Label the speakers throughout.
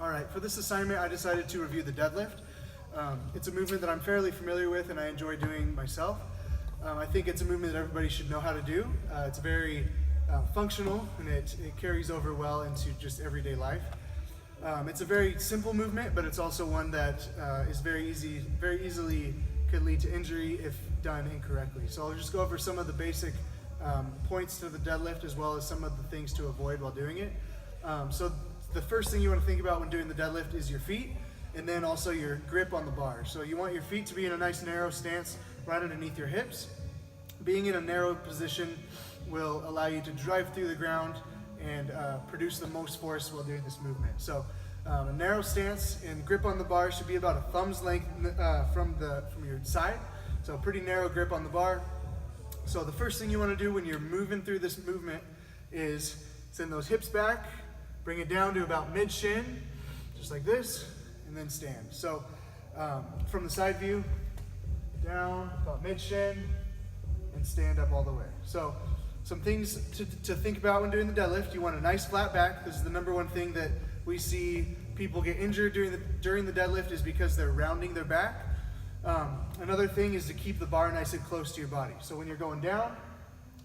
Speaker 1: All right, for this assignment, I decided to review the deadlift. It's a movement that I'm fairly familiar with and I enjoy doing myself. I think it's a movement that everybody should know how to do. It's very functional and it carries over well into just everyday life. It's a very simple movement, but it's also one that is very easily could lead to injury if done incorrectly. So I'll just go over some of the basic points to the deadlift as well as some of the things to avoid while doing it. So the first thing you want to think about when doing the deadlift is your feet and then also your grip on the bar. So you want your feet to be in a nice narrow stance right underneath your hips. Being in a narrow position will allow you to drive through the ground and produce the most force while doing this movement. So a narrow stance and grip on the bar should be about a thumb's length from your side. So a pretty narrow grip on the bar. So the first thing you want to do when you're moving through this movement is send those hips back, bring it down to about mid-shin, just like this, and then stand. So from the side view, down about mid-shin, and stand up all the way. So some things to think about when doing the deadlift. You want a nice flat back. This is the number one thing that we see people get injured during the deadlift is because they're rounding their back. Another thing is to keep the bar nice and close to your body. So when you're going down,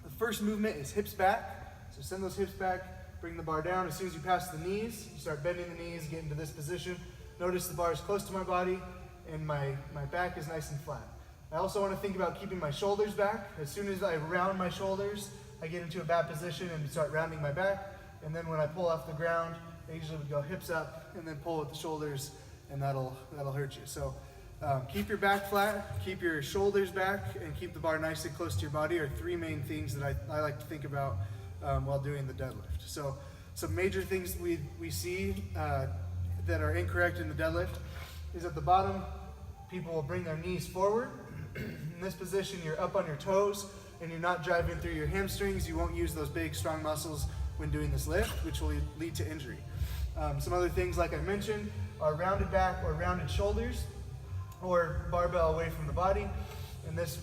Speaker 1: the first movement is hips back. So send those hips back, bring the bar down. As soon as you pass the knees, you start bending the knees, get into this position. Notice the bar is close to my body and my back is nice and flat. I also want to think about keeping my shoulders back. As soon as I round my shoulders, I get into a bad position and start rounding my back. And then when I pull off the ground, I usually would go hips up and then pull with the shoulders, and that'll hurt you. So keep your back flat, keep your shoulders back, and keep the bar nice and close to your body are three main things that I like to think about while doing the deadlift. So some major things we see that are incorrect in the deadlift is at the bottom, people will bring their knees forward. In this position, you're up on your toes and you're not driving through your hamstrings. You won't use those big, strong muscles when doing this lift, which will lead to injury. Some other things, like I mentioned, are rounded back or rounded shoulders or barbell away from the body. And this,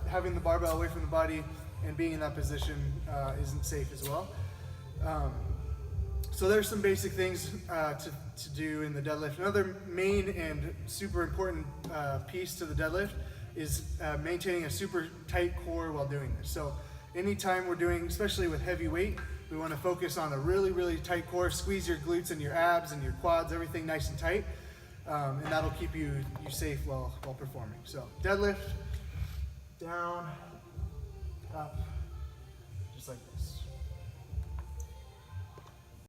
Speaker 1: having the barbell away from the body and being in that position isn't safe as well. So there's some basic things to do in the deadlift. Another main and super important piece to the deadlift is maintaining a super tight core while doing this. So anytime we're doing, especially with heavy weight, we want to focus on a really, really tight core. Squeeze your glutes and your abs and your quads, everything nice and tight, and that'll keep you safe while performing. So deadlift, down, up, just like this.